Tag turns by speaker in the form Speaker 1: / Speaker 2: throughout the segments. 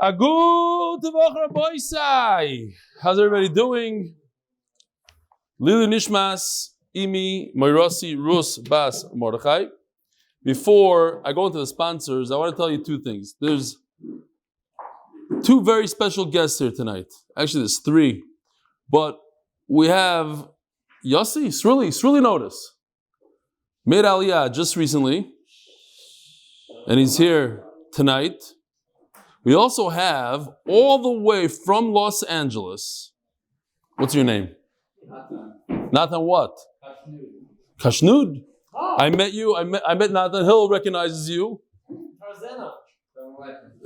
Speaker 1: Agud Voch Beitzah. How's everybody doing? Lilu Nishmas, Imi, Moirasi, Rus, Bas, Mordechai. Before I go into the sponsors, I want to tell you two things. There's two very special guests here tonight. Actually, there's three. But we have Yossi, Sruli notice. Made Aliyah just recently. And he's here tonight. We also have, all the way from Los Angeles, what's your name? Nathan what? Kashnud. I met you. I met Nathan. Hill recognizes you.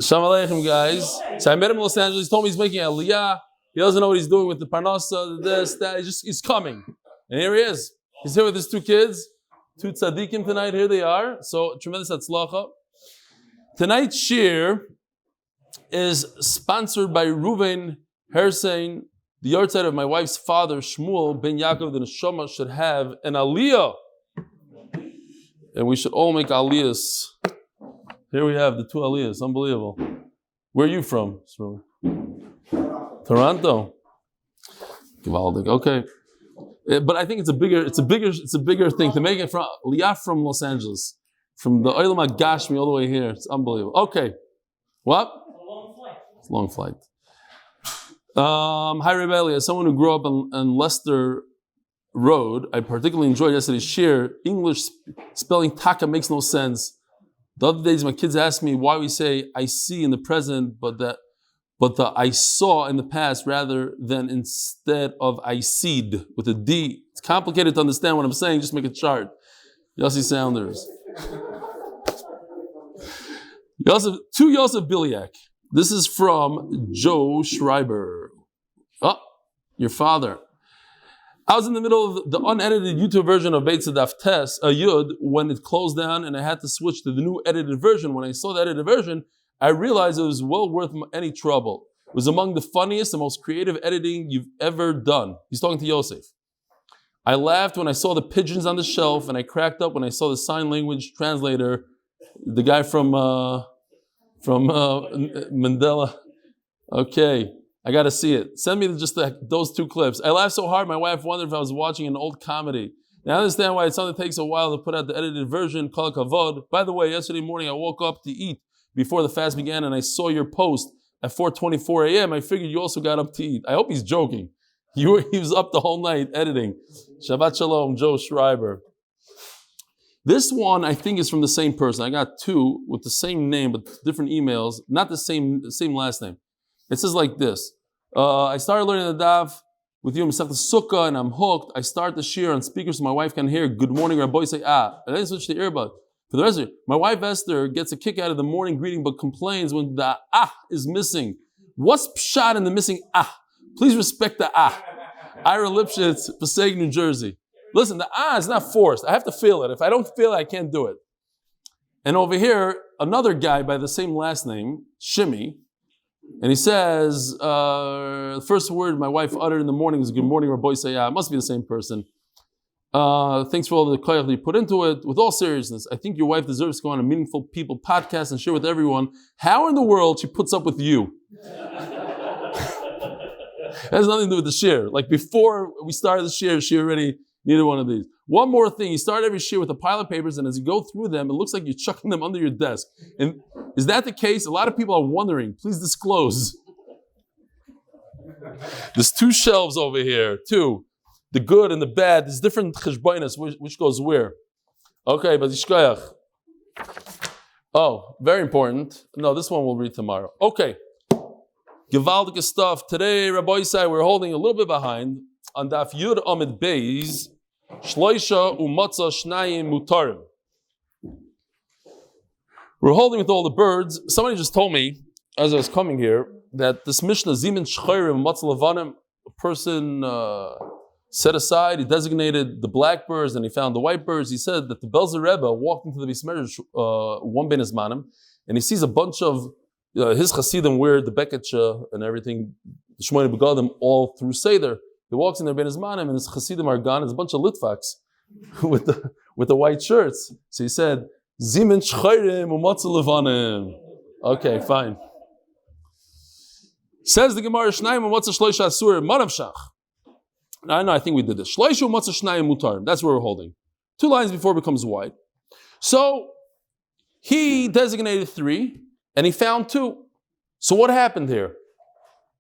Speaker 1: Shalom Aleichem, guys. So I met him in Los Angeles. He told me he's making Aliyah. He doesn't know what he's doing with the parnasa, this, that. He's coming. And here he is. He's here with his two kids. Two tzaddikim tonight. Here they are. So tremendous hatzlacha. Tonight's shir is sponsored by Reuven Herssein. The Yartzeit of my wife's father, Shmuel ben Yaakov, the neshama should have an aliyah. And we should all make aliyahs. Here we have the two aliyahs. Unbelievable. Where are you from? Toronto. Gewaldig. Okay. But I think it's a bigger thing to make it from aliyah from Los Angeles. From the Olam HaGashmi all the way here. It's unbelievable. Okay. What? It's a long flight. Hi, Rebelli. As someone who grew up on Leicester Road, I particularly enjoyed yesterday's shir. English spelling taka makes no sense. The other days, my kids asked me why we say I see in the present, but the I saw in the past rather than instead of I seed with a D. It's complicated to understand what I'm saying. Just make a chart. Yossi Sounders. To Yosef Biliak. This is from Joe Schreiber. Oh, your father. I was in the middle of the unedited YouTube version of Beitzah Daf Tes, Yud, when it closed down and I had to switch to the new edited version. When I saw the edited version, I realized it was well worth any trouble. It was among the funniest and most creative editing you've ever done. He's talking to Yosef. I laughed when I saw the pigeons on the shelf, and I cracked up when I saw the sign language translator, the guy from Mandela. Okay, I got to see it. Send me just those two clips. I laughed so hard, my wife wondered if I was watching an old comedy. Now I understand why it sometimes takes a while to put out the edited version, Kol Kavod. By the way, yesterday morning I woke up to eat before the fast began, and I saw your post at 4:24 a.m. I figured you also got up to eat. I hope he's joking. He was up the whole night editing. Shabbat Shalom, Joe Schreiber. This one, I think, is from the same person. I got two with the same name, but different emails. Not the same last name. It says like this. I started learning the daf with you, Masech Sukkah, and I'm hooked. I start the shir on speakers so my wife can hear. Good morning, Rabbi say ah. And then I switch to earbud. For the rest of it, my wife Esther gets a kick out of the morning greeting, but complains when the ah is missing. What's pshat in the missing ah? Please respect the ah. Ira Lipschitz, Passaic, New Jersey. Listen, the ah is not forced. I have to feel it. If I don't feel it, I can't do it. And over here, another guy by the same last name, Shimmy, and he says, the first word my wife uttered in the morning was good morning, Rabbi Sayah. It must be the same person. Thanks for all the koyach that you put into it. With all seriousness, I think your wife deserves to go on a Meaningful People podcast and share with everyone how in the world she puts up with you. It has nothing to do with the shir. Like before we started the shir, she already needed one of these. One more thing, you start every shir with a pile of papers, and as you go through them, it looks like you're chucking them under your desk. And is that the case? A lot of people are wondering. Please disclose. There's two shelves over here, two. The good and the bad. There's different cheshbonos, which goes where. Okay, but yishkoyach. Oh, very important. No, this one we'll read tomorrow. Okay. Gewaldige stuff. Today, Rabbi Isai, we're holding a little bit behind on Daf Yud Amud Beis, Shloisha Umatza Shnayim Mutarim. We're holding with all the birds. Somebody just told me, as I was coming here, that this Mishnah, Zimin Shchayrim Matza Levanim, a person set aside, he designated the black birds and he found the white birds. He said that the Belzer Rebbe walked into the Beis Medrash one ben Zmanim, and he sees a bunch of his Hasidim wear the Beketcha and everything, the Shmoyne Begadim, all through Seder. He walks in there ben Zmanim and his Hasidim are gone. It's a bunch of Litvaks with the white shirts. So he said, Zimin Shchayrim Umatza Levanim. Okay, fine. Says the Gemara, Shnayim what's a shloisha asur manav shach. I think we did this. Shloishu what's a shnayim mutarim. That's where we're holding. 2 lines before it becomes wide. So he designated 3 and he found 2. So what happened here?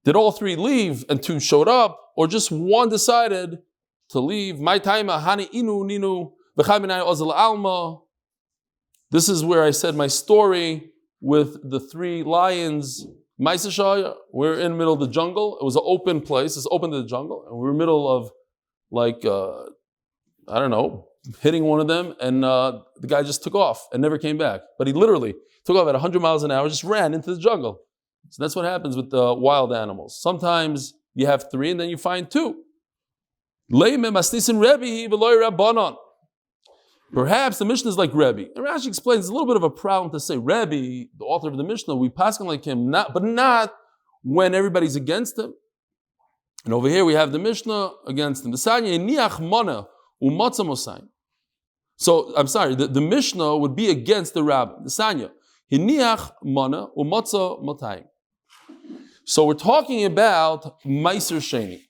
Speaker 1: Did all 3 leave and 2 showed up, or just 1 decided to leave? My taima hani inu ninu v'chaminai ozal alma. This is where I said my story with the 3 lions. We're in the middle of the jungle. It was an open place. It's open to the jungle, and we're in the middle of hitting one of them, and the guy just took off and never came back. But he literally took off at 100 miles an hour, just ran into the jungle. So that's what happens with the wild animals. Sometimes you have 3 and then you find 2. Perhaps the Mishnah is like Rebbe. And Rashi explains it's a little bit of a problem to say Rebbe, the author of the Mishnah, we paskin like him, but not when everybody's against him. And over here we have the Mishnah against him. So, I'm sorry, the Mishnah would be against the Rabbi. The Sanya. So we're talking about Meiser Sheni.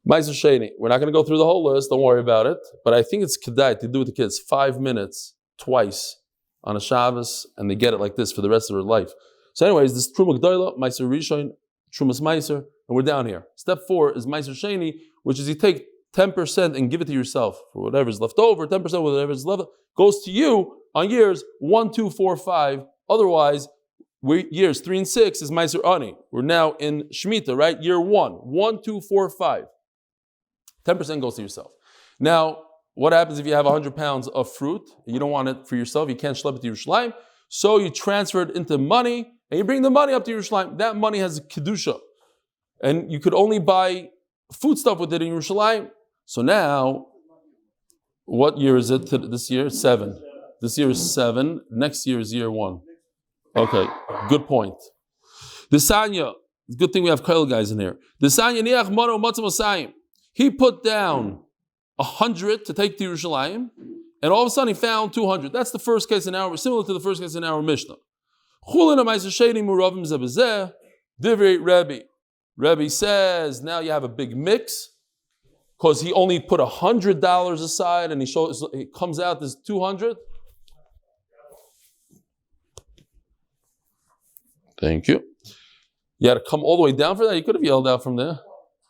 Speaker 1: Meiser Sheni. We're not going to go through the whole list, don't worry about it. But I think it's kedai to do with the kids 5 minutes, twice, on a Shabbos, and they get it like this for the rest of their life. So anyways, this Truma G'dayla, Meiser Rishon, Trumas Meiser, and we're down here. Step 4 is Meiser Sheni, which is you take 10% and give it to yourself for whatever's left over. 10% whatever is left goes to you on years 1, 2, 4, 5. Otherwise, years 3 and 6 is Meiser Ani. We're now in Shemitah, right? Year 1, 1, 2, 4, 5. 10% goes to yourself. Now, what happens if you have 100 pounds of fruit? You don't want it for yourself. You can't schlep it to Yerushalayim. So you transfer it into money, and you bring the money up to Yerushalayim. That money has a kedusha, and you could only buy food stuff with it in Yerushalayim. So now, what year is it this year? 7. This year is 7. Next year is year 1. Okay, good point. The Sanya, it's a good thing we have Kail guys in here. The Sanya niach mono matzah mosayim. He put down 100 to take to Yerushalayim, and all of a sudden he found 200. That's the first case in our, similar to the first case in our Mishnah. Rebbe says, now you have a big mix, because he only put $100 aside, and it comes out there's 200. Thank you. You had to come all the way down for that? You could have yelled out from there.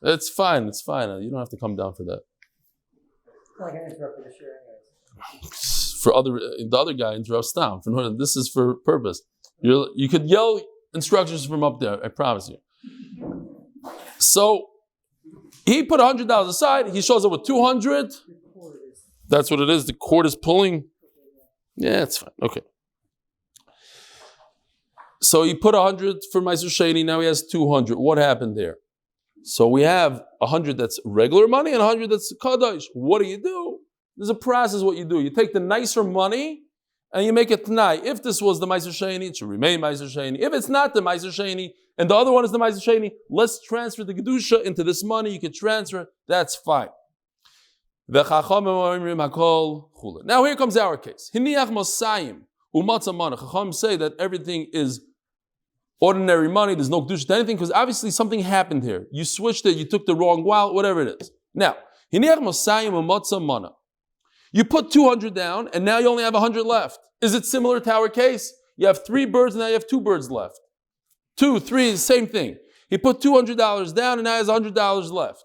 Speaker 1: It's fine. You don't have to come down for that.
Speaker 2: Like I interrupted the sharing.
Speaker 1: The other guy interrupts down. This is for purpose. You could yell instructions from up there, I promise you. So, he put $100 aside, he shows up with 200. That's what it is, the cord is pulling. Yeah, it's fine, okay. So he put 100 for Meiser Sheni, now he has 200. What happened there? So we have 100 that's regular money and 100 that's Kaddish. What do? There's a process what you do. You take the nicer money and you make it Tanai. If this was the Meiser Sheni, it should remain Meiser Sheni. If it's not the Meiser Sheni and the other one is the Meiser Sheni, let's transfer the Kedusha into this money. You can transfer it. That's fine. Now here comes our case. Chacham say that everything is ordinary money, there's no kedusha to anything, because obviously something happened here. You switched it, you took the wrong wallet, whatever it is. Now, you put 200 down, and now you only have 100 left. Is it similar to our case? You have 3 birds, and now you have 2 birds left. 2, 3, same thing. He put $200 down, and now he has $100 left.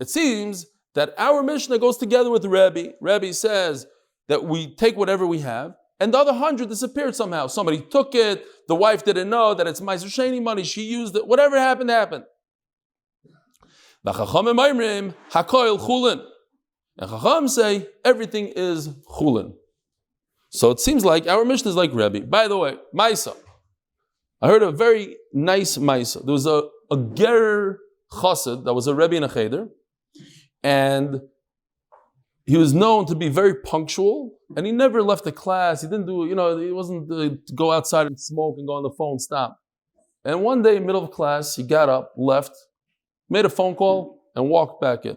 Speaker 1: It seems that our Mishnah goes together with Rebbe. Rebbe says that we take whatever we have, and the other 100 disappeared somehow. Somebody took it, the wife didn't know that it's Meiser Sheni money, she used it, whatever happened, happened. And Chacham say, everything is chulin. So it seems like our Mishnah is like Rebbe. By the way, Maisa. I heard a very nice Maisa. There was a Ger Chassid that was a Rebbe in a Cheder, and he was known to be very punctual, and he never left the class. He didn't do, he wasn't to go outside and smoke and go on the phone, stop. And one day, middle of class, he got up, left, made a phone call, and walked back in.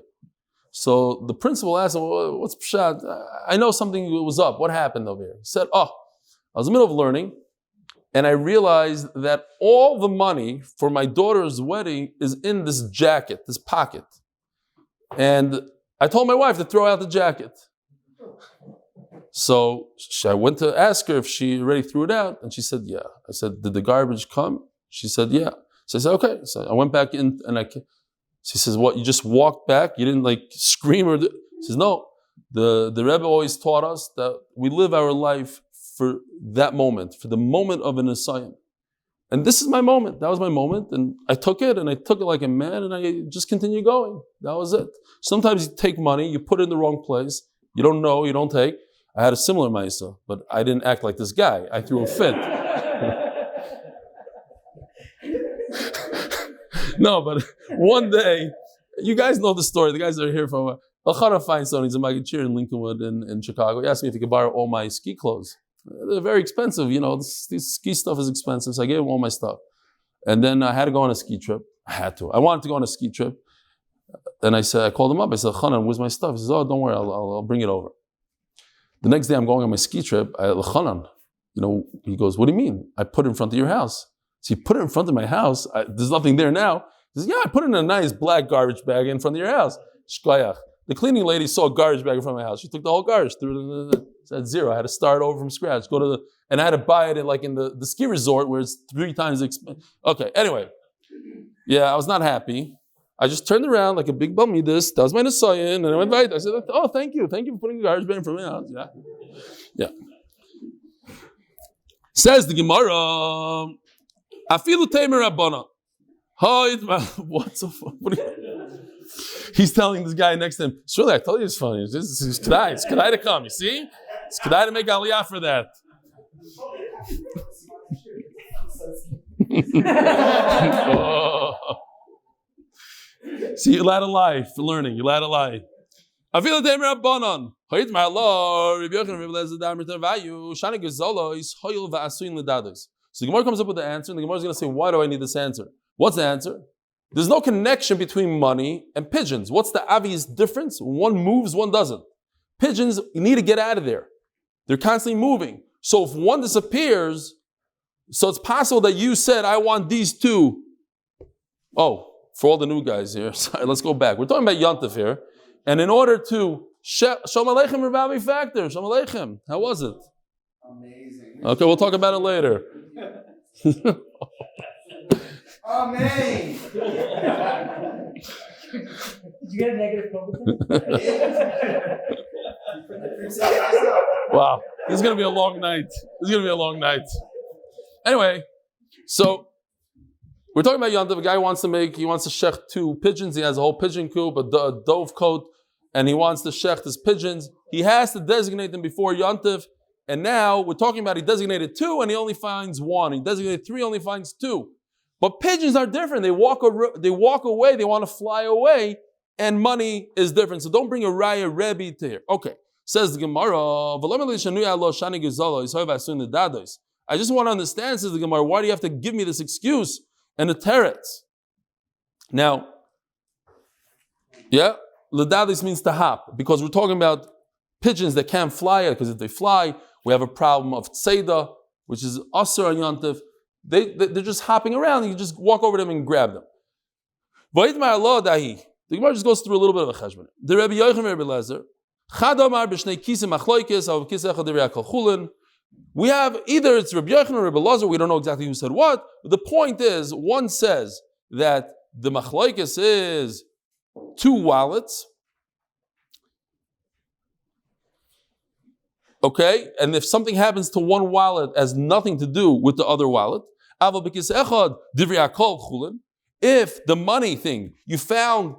Speaker 1: So the principal asked him, what's pshat? I know something was up. What happened over here? He said, I was in the middle of learning, and I realized that all the money for my daughter's wedding is in this jacket, this pocket. And I told my wife to throw out the jacket. So I went to ask her if she already threw it out, and she said, yeah. I said, did the garbage come? She said, yeah. So I said, okay. So I went back in, and she says, what, you just walked back? You didn't like scream or... She says, no. The Rebbe always taught us that we live our life for that moment, for the moment of an assignment. And this is my moment. That was my moment. And I took it like a man, and I just continue going. That was it. Sometimes you take money, you put it in the wrong place. You don't know, you don't take. I had a similar Maisa, but I didn't act like this guy. I threw a fit. No, but one day, you guys know the story. The guys that are here from Elchana Feinstein, he's a Magachir in Lincolnwood in Chicago. He asked me if he could borrow all my ski clothes. They're very expensive, this ski stuff is expensive, so I gave him all my stuff. And then I had to go on a ski trip. I wanted to go on a ski trip. And I called him up. I said, Chanan, where's my stuff? He says, oh, don't worry, I'll bring it over. The next day I'm going on my ski trip. Chanan, he goes, what do you mean? I put it in front of your house. So you put it in front of my house. There's nothing there now. He says, yeah, I put it in a nice black garbage bag in front of your house. Shkoyach. The cleaning lady saw a garbage bag in front of my house. She took the whole garbage, threw it at zero. I had to start over from scratch. And I had to buy it in the ski resort where it's 3 times expensive. Okay, anyway. Yeah, I was not happy. I just turned around like a big bummy. That was my Nesayan, and I went right. I said, oh, thank you for putting the garbage bag in front of my house. Yeah. Says the Gemara, Afilu Tamer Rabbana. What's so funny? He's telling this guy next to him, surely I told you it's funny. It's Kedai to come, you see? It's Kedai to make aliyah for that. Oh. See, you're allowed to lie for learning. You're allowed to lie. I feel the Rabbanon. Hoyt my Lord, Rabbi Yochanan, Rabbi Lezer, Damar Tervayu, Shani Gezolo is Hoyel va'asuin ledados. So the Gemara comes up with the answer, and the Gemara is going to say, why do I need this answer? What's the answer? There's no connection between money and pigeons. What's the obvious difference? One moves, one doesn't. Pigeons, you need to get out of there. They're constantly moving. So if one disappears, so it's possible that you said, I want these two. Oh, for all the new guys here, sorry, let's go back. We're talking about Yontif here. And in order to, Shalom Aleichem Rabbi Factor, Shalom Aleichem. How was it?
Speaker 2: Amazing.
Speaker 1: Okay, we'll talk about it later.
Speaker 2: Amen. Did you get a negative compliment?
Speaker 1: Wow, this is going to be a long night. Anyway, so we're talking about Yontif. A guy wants to shech 2 pigeons. He has a whole pigeon coop, a dove coat, and he wants to shech his pigeons. He has to designate them before Yontif. And now we're talking about he designated 2 and he only finds 1. He designated 3, only finds 2. But pigeons are different. They walk away, they want to fly away, and money is different. So don't bring a Raya Rebbe to here. Okay. Says the Gemara, I just want to understand, says the Gemara, why do you have to give me this excuse and a teretz? Now, yeah, ledadis means to hop, because we're talking about pigeons that can't fly, because if they fly, we have a problem of tzeda, which is asur on Yontif. They're just hopping around, and you just walk over them and grab them. The Gemara just goes through a little bit of a cheshbon. The Rabbi Yochanan, Rabbi Lezer, we have either it's Rabbi Yochanan or Rabbi Lezer, we don't know exactly who said what, but the point is, one says that the machlokes is 2 wallets, okay, and if something happens to one wallet, it has nothing to do with the other wallet. If the money thing, you found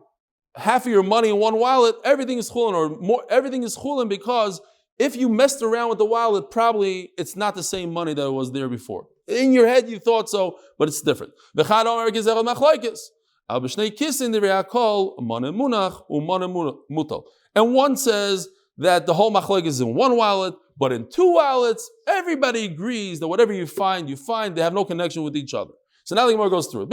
Speaker 1: half of your money in one wallet, everything is chulin, or more, everything is chulin, because if you messed around with the wallet, probably it's not the same money that was there before. In your head, you thought so, but it's different. And one says that the whole machlokes is in one wallet, but in 2 wallets, everybody agrees that whatever you find, they have no connection with each other. So now the Gemara goes through it.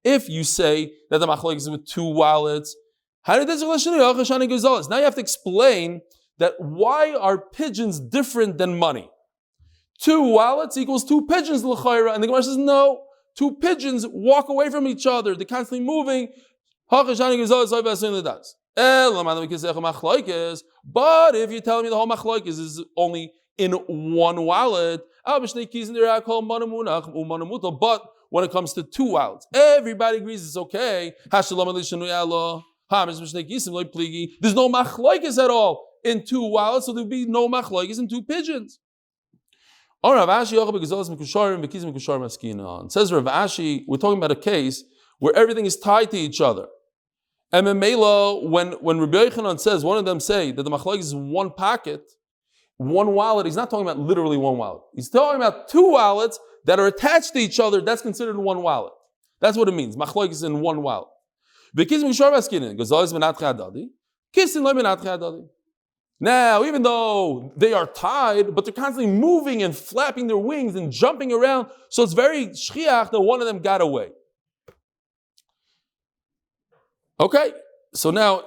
Speaker 1: If you say that the machlokes is with 2 wallets, now you have to explain that why are pigeons different than money? 2 wallets equals 2 pigeons, l'chayra. And the Gemara says, no, 2 pigeons walk away from each other. They're constantly moving. But if you tell me the whole machloikis is only in 1 wallet, but when it comes to 2 wallets, everybody agrees it's okay. There's no machloikis at all in 2 wallets, so there would be no machloikis in 2 pigeons. Says Rav Ashi, we're talking about a case where everything is tied to each other. And Memela, when Rabbi Yochanan says, one of them say that the machlokes is 1 pocket, 1 wallet, he's not talking about literally 1 wallet. He's talking about 2 wallets that are attached to each other. That's considered 1 wallet. That's what it means. Machlokes is in 1 wallet. Now, even though they are tied, but they're constantly moving and flapping their wings and jumping around, so it's very shchiach that one of them got away. Okay, so now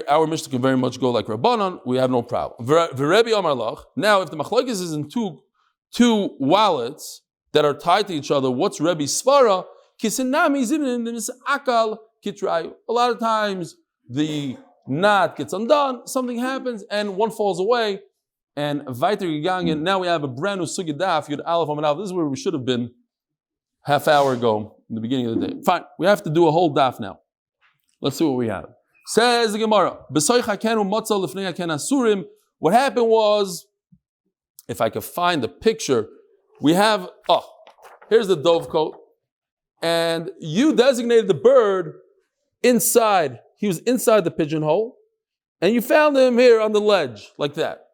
Speaker 1: our Mishnah can very much go like Rabbanan, we have no problem. V'Rebbe Amar Lach, now if the machlokes is in two wallets that are tied to each other, what's Rebbe's svara? Kisinami zibnin akal kitrayu. A lot of times the knot gets undone, something happens, and one falls away, and weiter gegangen. Now we have a brand new sugi daf, Yud Aleph Amud Aleph. This is where we should have been half hour ago in the beginning of the day. Fine, we have to do a whole daf now. Let's see what we have. Says the Gemara, what happened was, if I could find the picture, we have, here's the dove coat, and you designated the bird inside. He was inside the pigeonhole, and you found him here on the ledge, like that.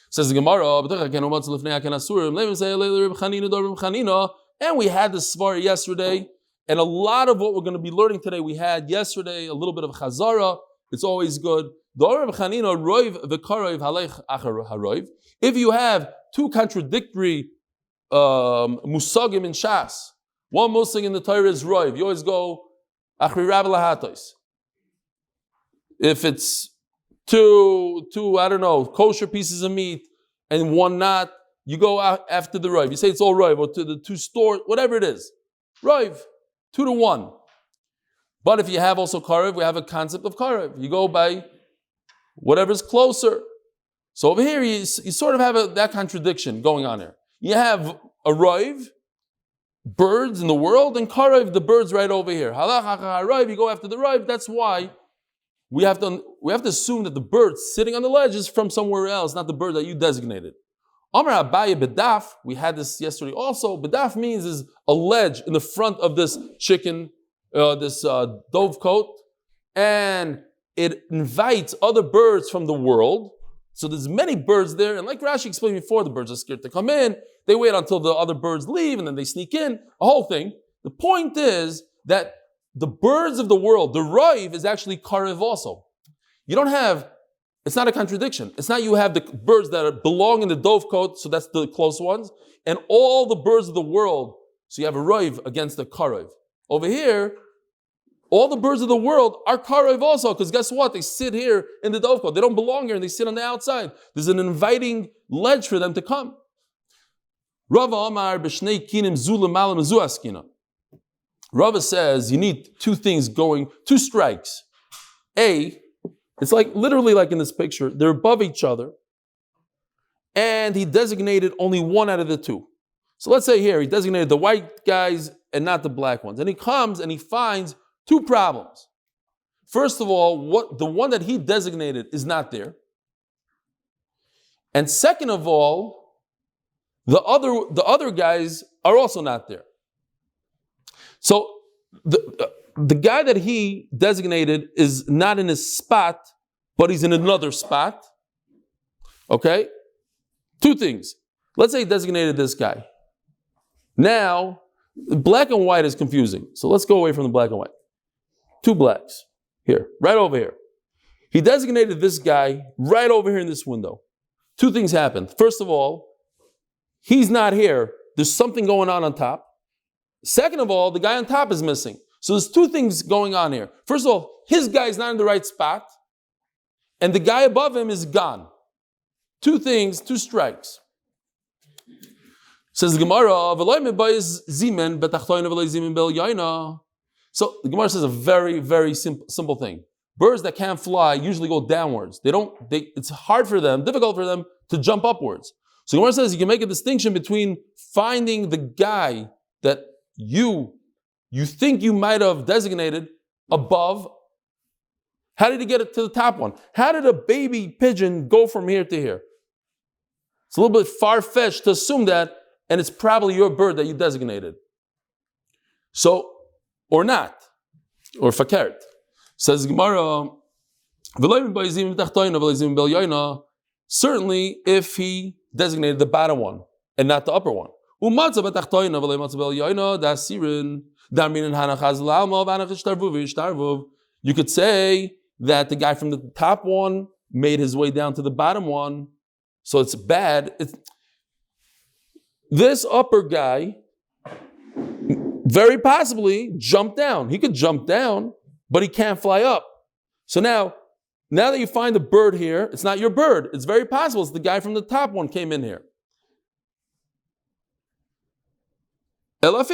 Speaker 1: Says the Gemara, and we had this svar yesterday, and a lot of what we're going to be learning today, we had yesterday, a little bit of chazara. It's always good. If you have 2 contradictory musagim in Shas, one musag in the Torah is roiv, you always go achri rabbi lahatos. If it's two, I don't know, kosher pieces of meat and 1 not, you go out after the roiv. You say it's all roiv, or to the 2 store, whatever it is. Roiv, 2 to 1. But if you have also karev, we have a concept of karev. You go by whatever's closer. So over here, you sort of have that contradiction going on here. You have a roiv, birds in the world, and karev, the birds right over here. Halach, you go after the roiv. That's why we have to assume that the bird sitting on the ledge is from somewhere else, not the bird that you designated. Amar Abaye bedaf, we had this yesterday also. Bedaf means is a ledge in the front of this chicken, this dove coat, and it invites other birds from the world. So there's many birds there, and like Rashi explained before, the birds are scared to come in. They wait until the other birds leave, and then they sneak in. A whole thing. The point is that the birds of the world, the roiv is actually karev also. You don't have. It's not a contradiction. It's not you have the birds that belong in the dove coat, so that's the close ones, and all the birds of the world, so you have a roiv against the karev. Over here, all the birds of the world are karev also, because guess what? They sit here in the dove coat. They don't belong here, and they sit on the outside. There's an inviting ledge for them to come. Rava Amar b'shnei kinim zulim malam zu askina. Rava says you need 2 things going, 2 strikes. It's like literally like in this picture, they're above each other, and he designated only 1 out of the 2. So let's say here, he designated the white guys and not the black ones. And he comes and he finds 2 problems. First of all, the one that he designated is not there. And second of all, the other guys are also not there. So the guy that he designated is not in his spot, but he's in another spot. Okay? 2 things. Let's say he designated this guy. Now, black and white is confusing. So let's go away from the black and white. 2 blacks. Here, right over here. He designated this guy right over here in this window. 2 things happened. First of all, he's not here. There's something going on top. Second of all, the guy on top is missing. So there's 2 things going on here. First of all, his guy is not in the right spot, and the guy above him is gone. 2 things, 2 strikes. Says the Gemara, so the Gemara says a very, very simple thing. Birds that can't fly usually go downwards. It's hard for them, difficult for them to jump upwards. So the Gemara says you can make a distinction between finding the guy that you think you might have designated above. How did he get it to the top one? How did a baby pigeon go from here to here? It's a little bit far-fetched to assume that, and it's probably your bird that you designated. So, or not, or fakert. Says Gemara, certainly if he designated the bottom one and not the upper one. You could say that the guy from the top one made his way down to the bottom one, so it's bad. This upper guy very possibly jumped down. He could jump down, but he can't fly up. So now that you find a bird here, it's not your bird. It's very possible it's the guy from the top one came in here. But even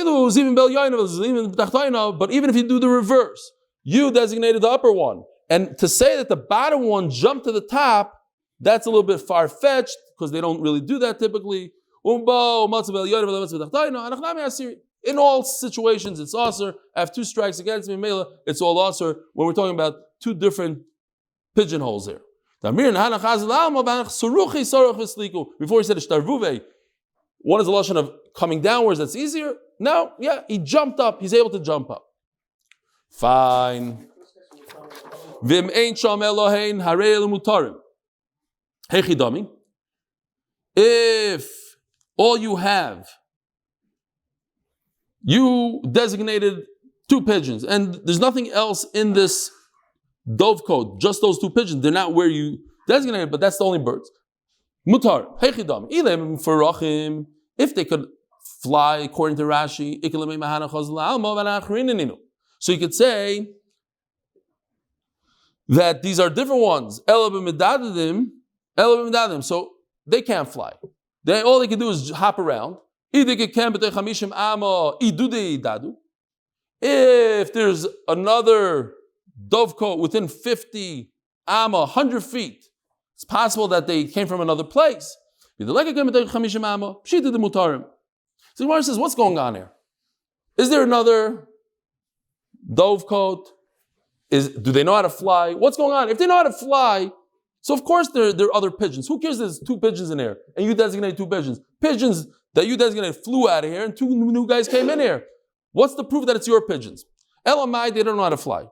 Speaker 1: if you do the reverse, you designated the upper one. And to say that the bottom one jumped to the top, that's a little bit far-fetched because they don't really do that typically. In all situations, it's asur. I have two strikes against me, Mela. It's all asur when we're talking about two different pigeonholes here. Before he said shtarvuve, one is a lashon of coming downwards, that's easier. No, he jumped up. He's able to jump up. Fine. Vim ein sham Elohein harei mutarim. Hechidami. If all you have, you designated two pigeons, and there's nothing else in this dove code, just those two pigeons. They're not where you designated, but that's the only birds. Mutar, hechidam, ilem farachim. If they could fly, according to Rashi, so you could say that these are different ones. So they can't fly. All they can do is hop around. If there's another dovecote within 50 amma, 100 feet, it's possible that they came from another place. So the Gemara says, what's going on here? Is there another dovecote? Do they know how to fly? What's going on? If they know how to fly, so of course there are other pigeons. Who cares there's two pigeons in there and you designate two pigeons? Pigeons that you designated flew out of here and two new guys came in here. What's the proof that it's your pigeons? Elamai, they don't know how to fly.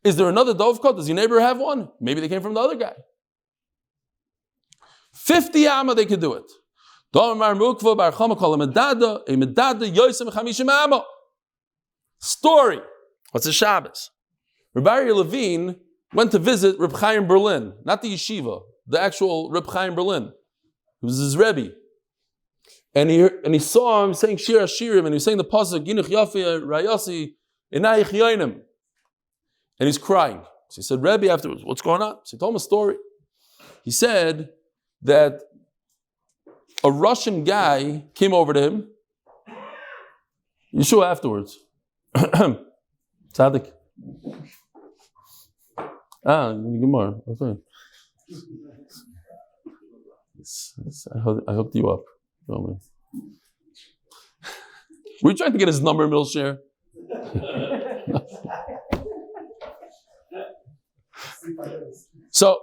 Speaker 1: Is there another dovecote? Does your neighbor have one? Maybe they came from the other guy. 50 amma they could do it. Story. What's the Shabbos? Rabbi Levine went to visit Reb Chaim Berlin, not the yeshiva, the actual Reb Chaim Berlin. It was his Rebbe. And he saw him saying Shir Hashirim, and he was saying the pasuk Ginuch Yafi Rayasi Inayich Yoinim. And he's crying. So he said, Rebbe, afterwards, what's going on? So he told him a story. He said that a Russian guy came over to him. Yeshua afterwards. Tzaddik. Gemara. Okay. I hooked you up. Were you trying to get his number, middle share? So,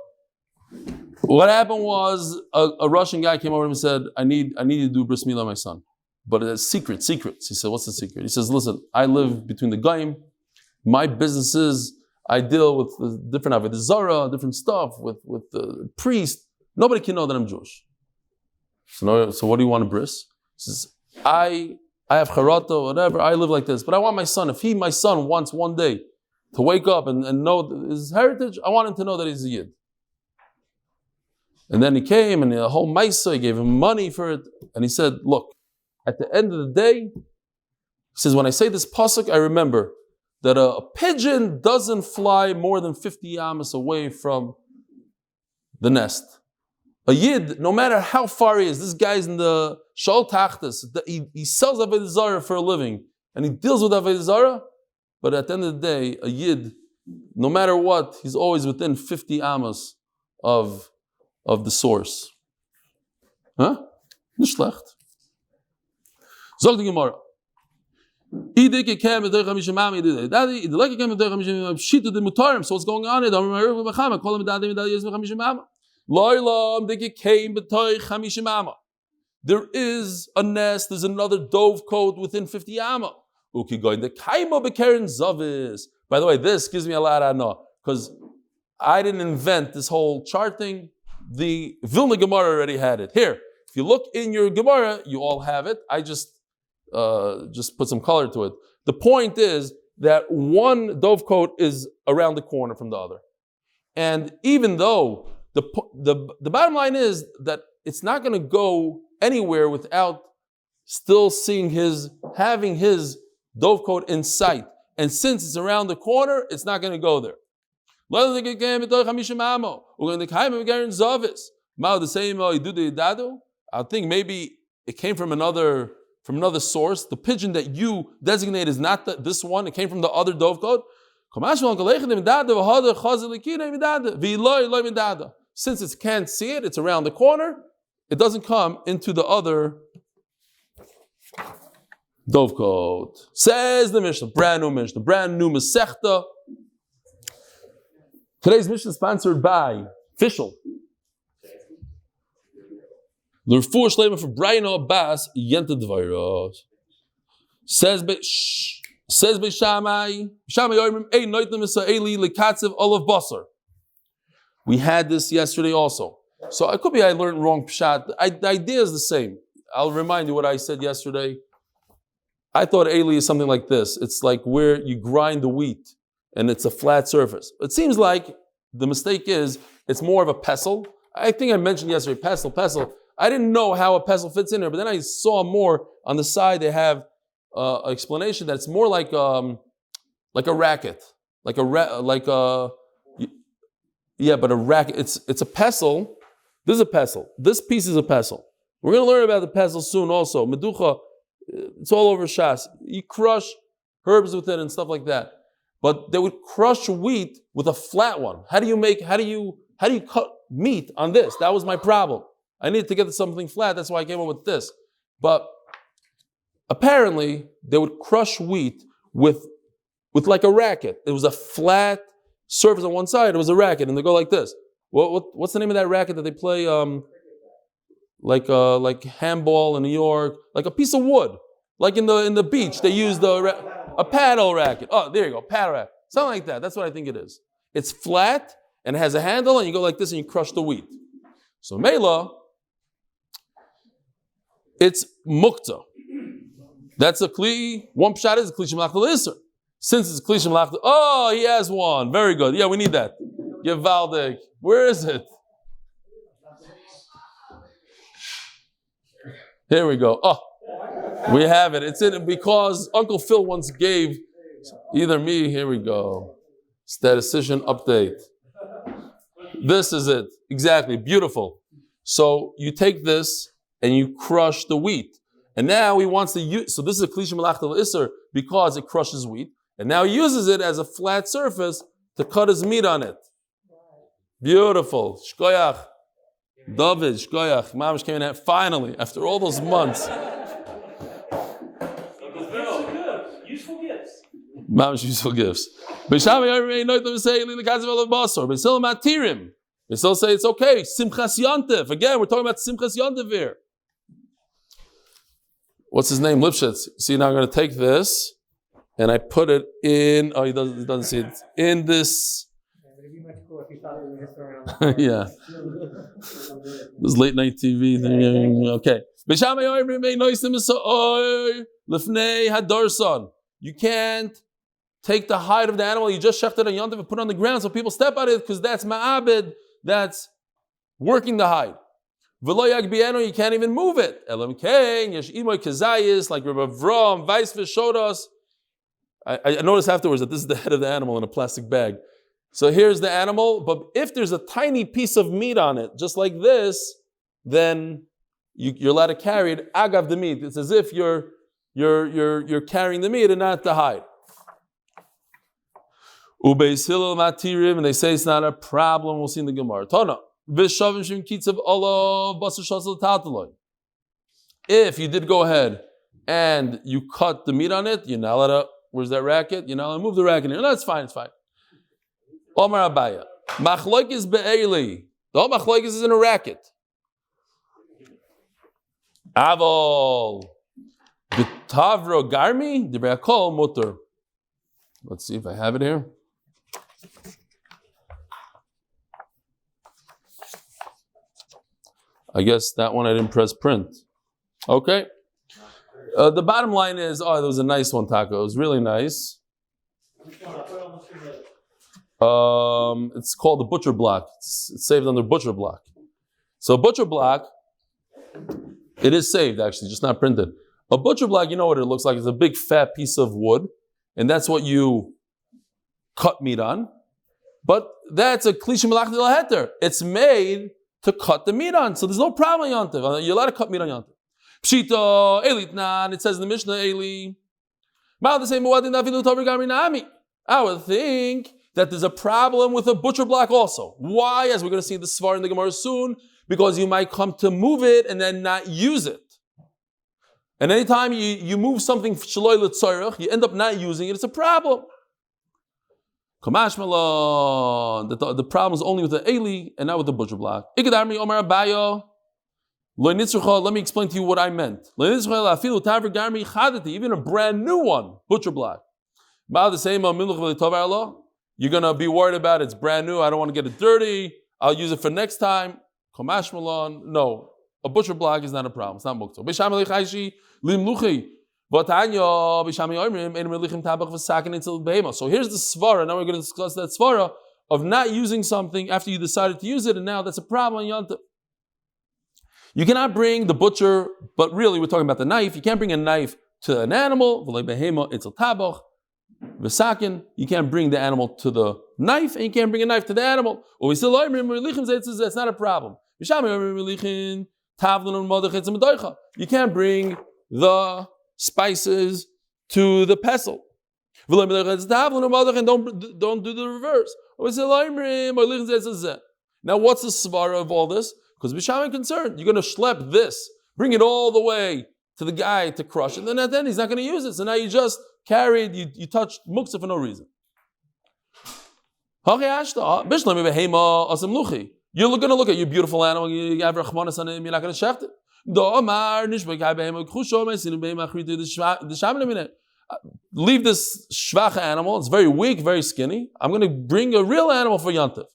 Speaker 1: what happened was a Russian guy came over and said, I need you to do bris milah on my son. But it's secrets. He said, what's the secret? He says, listen, I live between the goyim. My business is, I deal with the different avodah zara, different stuff, with the priest. Nobody can know that I'm Jewish. So what do you want to bris? He says, I have charata, whatever, I live like this, but I want my son, if my son wants one day to wake up and know his heritage, I want him to know that he's a Yid. And then he came and the whole Maisa, he gave him money for it, and he said, look, at the end of the day, he says, when I say this pasuk, I remember that a pigeon doesn't fly more than 50 yamas away from the nest. A Yid, no matter how far he is, this guy's in the Shol Tachtas, he sells Avodah Zarah for a living, and he deals with Avodah Zarah, but at the end of the day, a Yid, no matter what, he's always within 50 amas of the source. Huh? Nicht schlecht. Zog die Gemara. So what's going on here? There is a nest, there's another dove coat within 50 amma. By the way, this gives me a lot of know, because I didn't invent this whole chart thing. The Vilna Gemara already had it. Here, if you look in your Gemara, you all have it. I just put some color to it. The point is that one dove coat is around the corner from the other. And even though the bottom line is that it's not going to go anywhere without still having his dove coat in sight. And since it's around the corner, it's not going to go there. I think maybe it came from another source. The pigeon that you designate is not this one. It came from the other dove coat. Since it can't see it, it's around the corner. It doesn't come into the other dove coat. Says the Mishnah, brand new Masechta. Today's Mishnah is sponsored by Official. The Refuas and Yeshuos for Brian Abbas Yenta Dvairos. Says Beishamai Yoimim Ein Noitim Isa Eli Lekatzev Olav Basar. We had this yesterday also. So it could be I learned wrong pshat. The idea is the same. I'll remind you what I said yesterday. I thought Eli is something like this. It's like where you grind the wheat and it's a flat surface. It seems like the mistake is it's more of a pestle. I think I mentioned yesterday, pestle. I didn't know how a pestle fits in there, but then I saw more on the side. They have an explanation that it's more like a racket, but a racket. It's a pestle. This is a pestle. This piece is a pestle. We're going to learn about the pestle soon also. Meducha, it's all over Shas. You crush herbs with it and stuff like that. But they would crush wheat with a flat one. How do you cut meat on this? That was my problem. I needed to get to something flat. That's why I came up with this. But apparently, they would crush wheat with like a racket. It was a flat surface on one side. It was a racket, and they go like this. What's the name of that racket that they play? Like handball in New York, like a piece of wood. Like in the beach, they use a paddle racket. Oh, there you go, paddle racket. Something like that. That's what I think it is. It's flat and it has a handle, and you go like this and you crush the wheat. So Mela, it's mukta. That's a kli. One pshat is a kli shemlach l'isser. Since it's kli shemlach, oh, he has one. Very good. Yeah, we need that. Yevaldik. Where is it? Here we go. Oh, we have it. It's in it because Uncle Phil once gave either me. Here we go. Statistician update. This is it. Exactly. Beautiful. So you take this and you crush the wheat. And now he wants to use, so this is a kli shemlach l'isser because it crushes wheat. And now he uses it as a flat surface to cut his meat on it. Beautiful. Shkoyach. David, Shkoyach. Mamish came in finally, after all those months.
Speaker 2: Useful gifts.
Speaker 1: Mamish useful gifts. They still say it's okay. Simchas Yontif. Again, we're talking about Simchas Yontif here. What's his name? Lipschitz. See, now I'm going to take this and I put it in. Oh, he doesn't see it. In this. Yeah. This late night TV thing. Okay. You can't take the hide of the animal you just shechted on Yontif and put it on the ground so people step on it because that's ma'abed. That's working the hide. You can't even move it. Like Rabbi Avram, Weisvish showed us. I noticed afterwards that this is the head of the animal in a plastic bag. So here's the animal, but if there's a tiny piece of meat on it, just like this, then you're allowed to carry it agav the meat. It's as if you're carrying the meat and not the hide. Ubeis Hillel matirim, and they say it's not a problem. We'll see in the Gemara. Tana v'shavim shim kitzav olav basar shasel tataloi. If you did go ahead and you cut the meat on it, you're not allowed to. Where's that racket? You're not allowed to move the racket. No, that's fine. It's fine. Omar Abaya machlokes be'eli. The whole machlokes is in a racket. Avol b'tavro garmi d'be'akol mutter. Let's see if I have it here. I guess that one I didn't press print. Okay. The bottom line is, there was a nice one, Taco. It was really nice. It's called the butcher block. It's saved under butcher block. So butcher block, it is saved actually, just not printed. A butcher block, you know what it looks like. It's a big fat piece of wood, and that's what you cut meat on. But that's a kli shemelach d'la heter. It's made to cut the meat on. So there's no problem on Yontif. You're allowed to cut meat on Yontif. Pshita, Elitnan, it says in the Mishnah, Eli. I would think that there's a problem with a butcher block also. Why? As we're going to see the Svar in the Gemara soon, because you might come to move it and then not use it. And anytime you move something shaloi l'tzorech, you end up not using it, it's a problem. Kamash malon. The problem is only with the Eli and not with the butcher block. Ikadarmi Omar Abayo. Let me explain to you what I meant. Even a brand new one, butcher block. You're going to be worried about it's brand new. I don't want to get it dirty. I'll use it for next time. Kamash malon. No, a butcher block is not a problem. It's not muktzah. So here's the svara. Now we're going to discuss that svara of not using something after you decided to use it, and now that's a problem on Yontif. You cannot bring the butcher, but really we're talking about the knife. You can't bring a knife to an animal. You can't bring the animal to the knife, and you can't bring a knife to the animal. That's not a problem. You can't bring the spices to the pestle. And don't do the reverse. Now what's the svara of all this? Because Bisham is concerned, you're going to schlep this, bring it all the way to the guy to crush it, and then at the end he's not going to use it. So now you just carried, you touched muktzah for no reason. You're going to look at your beautiful animal, you have rachmanas on it, you're not going to shecht it. Leave this shvach animal, it's very weak, very skinny. I'm going to bring a real animal for Yontif.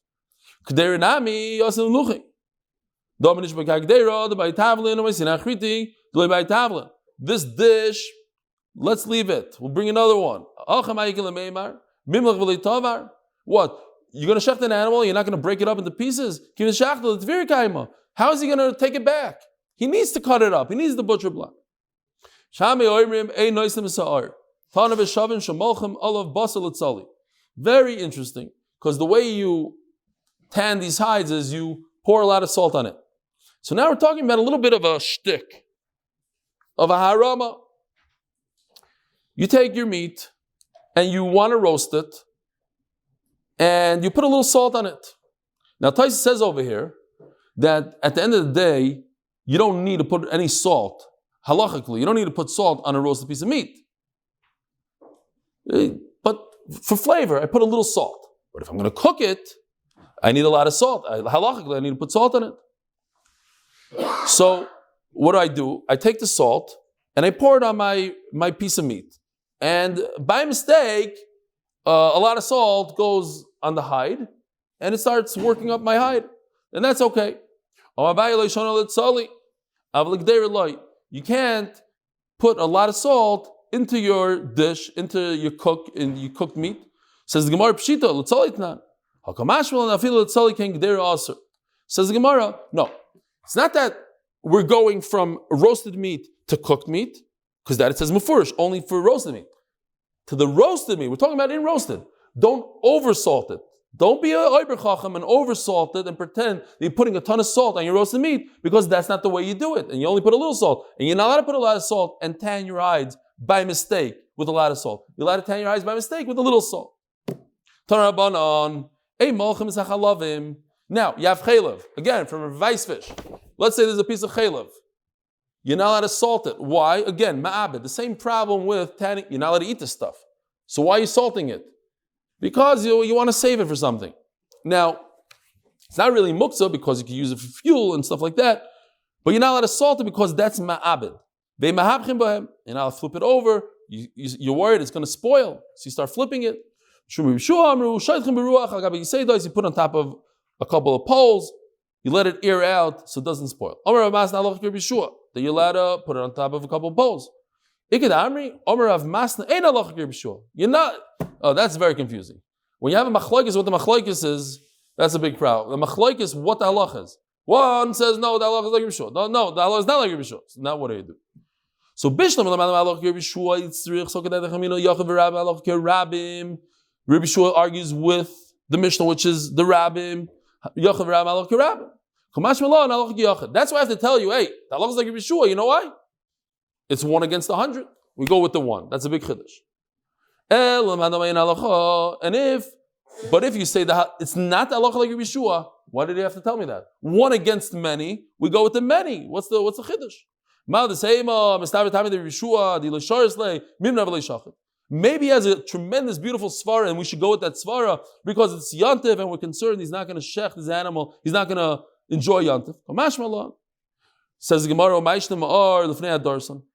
Speaker 1: This dish, let's leave it. We'll bring another one. What? You're going to shecht an animal, you're not going to break it up into pieces? How is he going to take it back? He needs to cut it up. He needs the butcher block. Very interesting, because the way you tan these hides is you pour a lot of salt on it. So now we're talking about a little bit of a shtick, of a harama. You take your meat and you want to roast it, and you put a little salt on it. Now Taisa says over here that at the end of the day, you don't need to put any salt. Halachically, you don't need to put salt on a roasted piece of meat. But for flavor, I put a little salt. But if I'm going to cook it, I need a lot of salt. Halachically, I need to put salt on it. So what do? I take the salt and I pour it on my piece of meat. And by mistake, a lot of salt goes on the hide and it starts working up my hide. And that's okay. You can't put a lot of salt into your dish, into your cooked meat. Says the Gemara, Pshita, l'tzolitnan. Says the Gemara, no. It's not that we're going from roasted meat to cooked meat, because that it says mufurish, only for roasted meat. To the roasted meat, we're talking about in roasted. Don't over salt it. Don't be a oiber chacham and oversalt it and pretend that you're putting a ton of salt on your roasted meat, because that's not the way you do it. And you only put a little salt. And you're not allowed to put a lot of salt and tan your hides by mistake with a lot of salt. You're allowed to tan your hides by mistake with a little salt. Now, you have chaylev. Again, from a vice fish. Let's say there's a piece of chaylev. You're not allowed to salt it. Why? Again, ma'abed. The same problem with tanning. You're not allowed to eat this stuff. So why are you salting it? Because you want to save it for something. Now, it's not really muktzah because you can use it for fuel and stuff like that. But you're not allowed to salt it because that's ma'abed. You're not allowed to flip it over. You're worried it's going to spoil. So you start flipping it. You put on top of a couple of poles. You let it air out so it doesn't spoil. That you're allowed to put it on top of a couple of poles. You're not. Oh, that's very confusing. When you have a machlokes, what the machlokes is, that's a big problem. The machlokes, what the halach is. One says no, the halach is like Yeshua. No, the halach is not like Yeshua. So now what do you do? So Bishlam Rabbi Shua argues with the Mishnah, which is the Rabbim. That's why I have to tell you, hey, the halach is like Rabbi Shua. You know why? It's 1 against 100. We go with the 1. That's a big chiddush. But if you say that it's not the halacha like Rabbi Shua, why did you have to tell me that? 1 against many, we go with the many. What's the chiddush? Maybe he has a tremendous, beautiful svara, and we should go with that svara because it's yantiv, and we're concerned he's not going to shech this animal. He's not going to enjoy yantiv. Says the Gemara,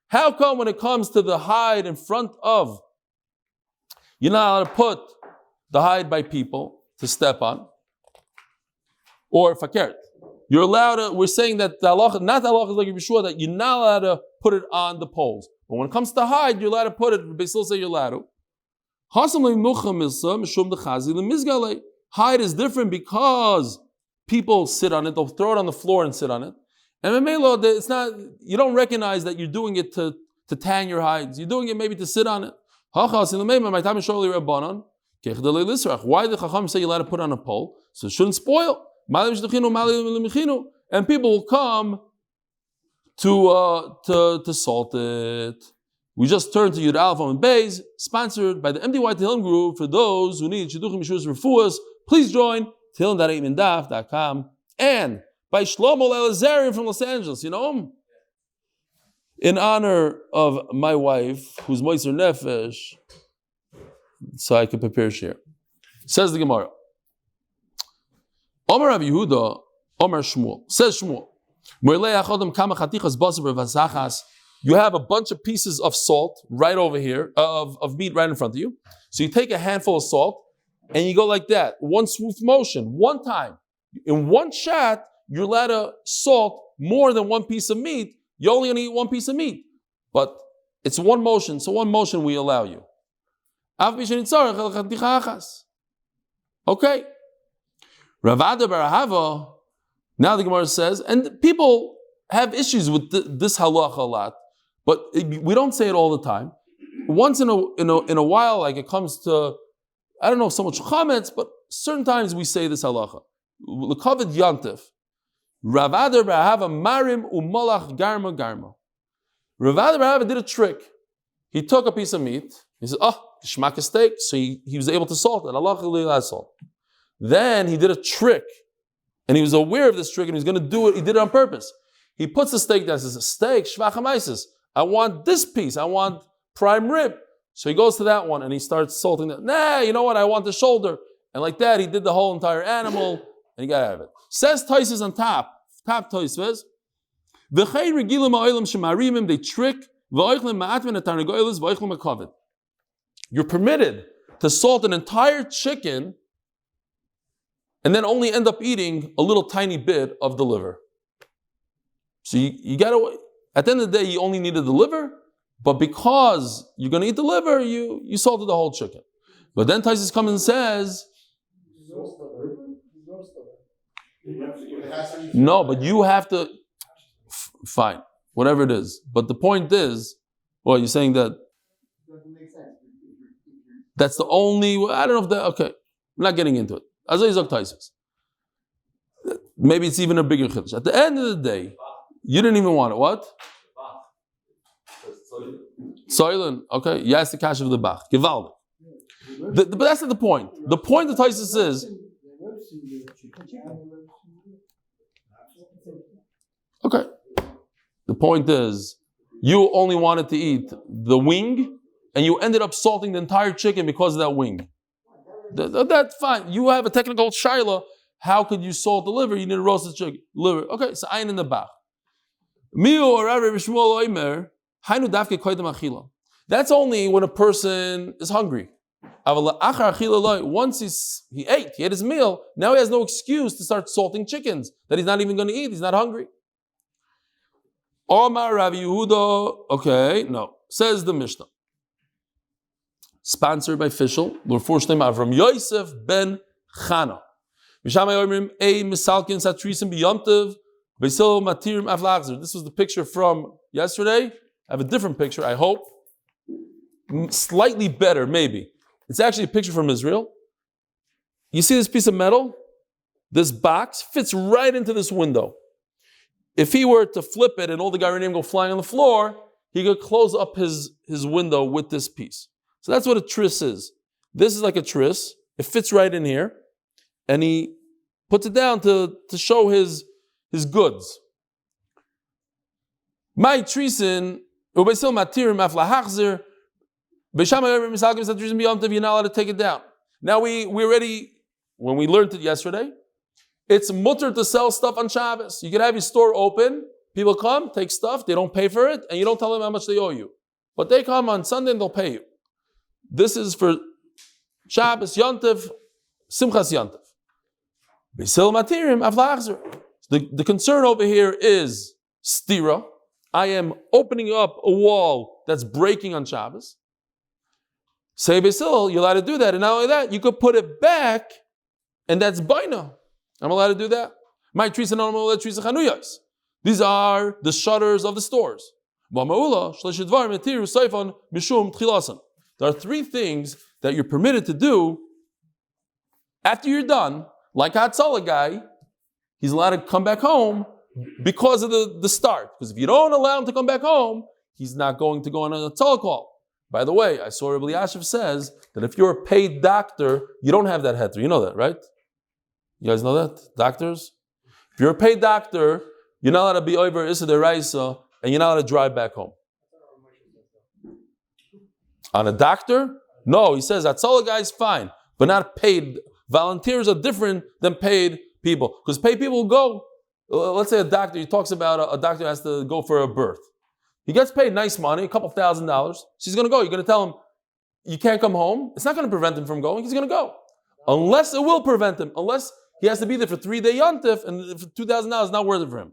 Speaker 1: how come when it comes to the hide in front of, you're not allowed to put the hide by people to step on, or fakert? You're allowed to, we're saying that the halacha, not the halacha is like Yeshua, that you're not allowed to put it on the poles. But when it comes to hide, you're allowed to put it, Beisil say you're allowed to. Hide is different because people sit on it, they'll throw it on the floor and sit on it. And it's not, you don't recognize that you're doing it to tan your hides. You're doing it maybe to sit on it. Why did the Chacham say you're allowed to put on a pole? So it shouldn't spoil. And people will come to salt it. We just turned to Amud Aleph Amud Beis, sponsored by the MDY Tehillim group. For those who need Shidduchim, Yeshuos, Refuas, please join tehillim.com and by Shlomo Lalezarian from Los Angeles. You know him? In honor of my wife, who's Moiser Nefesh, so I can prepare share. Says the Gemara. Omer Rav Yehuda, Omer Shmuel. Says Shmuel. You have a bunch of pieces of salt right over here, of meat right in front of you. So you take a handful of salt and you go like that, one smooth motion, one time. In one shot, you're allowed to salt more than one piece of meat. You're only going to eat one piece of meat. But it's one motion, so one motion we allow you. Okay. Ravada Barahava, now the Gemara says, and people have issues with this halacha a lot, but we don't say it all the time. Once in a while, like it comes to, I don't know so much chametz, but certain times we say this halacha. L'kavod yantif. Ravada Barahava marim umalach garma garma. Ravada Barahava did a trick. He took a piece of meat. He said, shmak a steak. So he was able to salt it. Allah salt. Then he did a trick, and he was aware of this trick, and he was going to do it. He did it on purpose. He puts the steak down. He says, steak, shvachamaisis. I want this piece. I want prime rib. So he goes to that one, and he starts salting that. Nah, you know what? I want the shoulder. And like that, he did the whole entire animal, and he got out of it. Says Tosis on top Tosis. They trick. You're permitted to salt an entire chicken and then only end up eating a little tiny bit of the liver. So you gotta, at the end of the day, you only needed the liver, but because you're gonna eat the liver, you salted the whole chicken. But then Taisus comes and says, no, but you have to, fine, whatever it is. But the point is, well, you're saying that that's the only, I don't know if that, okay, I'm not getting into it. Azay Zok Taisus. Maybe it's even a bigger chiddush. At the end of the day, you didn't even want it. What? Soilen. Okay. Yes, the cash of the Bach. Givaldi. But that's not the point. The point of Taisus is. Okay. The point is, you only wanted to eat the wing, and you ended up salting the entire chicken because of that wing. That's fine. You have a technical shaila. How could you salt the liver? You need to roast the chicken liver. Okay, so ayin in the Bach. That's only when a person is hungry. Once he ate his meal, now he has no excuse to start salting chickens that he's not even going to eat. He's not hungry. Omar Rav Yehuda, okay, no. Says the Mishnah. Sponsored by Fischl, from Yosef ben Chana. This was the picture from yesterday. I have a different picture, I hope. Slightly better, maybe. It's actually a picture from Israel. You see this piece of metal? This box fits right into this window. If he were to flip it and all the Garanim go flying on the floor, he could close up his window with this piece. So that's what a tris is. This is like a tris. It fits right in here. And he puts it down to show his goods. My trisin, ubesil matirim aflahachzer, you're not allowed to take it down. Now we already, when we learned it yesterday, it's mutter to sell stuff on Shabbos. You can have your store open, people come, take stuff, they don't pay for it, and you don't tell them how much they owe you. But they come on Sunday and they'll pay you. This is for Shabbos, Yontif, Simchas Yontif. The concern over here is stira. I am opening up a wall that's breaking on Shabbos. Say Basil, you're allowed to do that. And not only that, you could put it back, and that's baina. I'm allowed to do that. My trees and chanuyos. These are the shutters of the stores. There are three things that you're permitted to do after you're done. Like a Hatzalah guy, he's allowed to come back home because of the start. Because if you don't allow him to come back home, he's not going to go on a Hatzalah call. By the way, I saw Rabbi Yashiv says that if you're a paid doctor, you don't have that heter. You know that, right? You guys know that? Doctors? If you're a paid doctor, you're not allowed to be over Issa Deraisa, and you're not allowed to drive back home. On a doctor? No, he says Hatzalah guy is fine, but not paid. Volunteers are different than paid people. Because paid people go, let's say a doctor, he talks about a doctor has to go for a birth. He gets paid nice money, a couple $1,000. So he's going to go. You're going to tell him, you can't come home. It's not going to prevent him from going. He's going to go. Unless it will prevent him. Unless he has to be there for 3-day yontif, and for $2,000 is not worth it for him.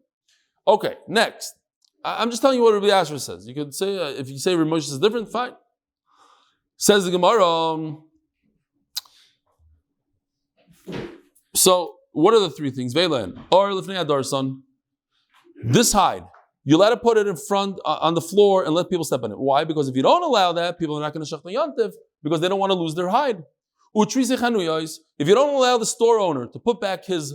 Speaker 1: Okay, next. I'm just telling you what Rabbi Asher says. You could say, if you say Rabbi Moshe is different, fine. Says the Gemara. So, what are the three things? Veilen, or lifnei adarsan. This hide, you're allowed to put it in front on the floor and let people step on it. Why? Because if you don't allow that, people are not going to shach the yontif because they don't want to lose their hide. If you don't allow the store owner to put back his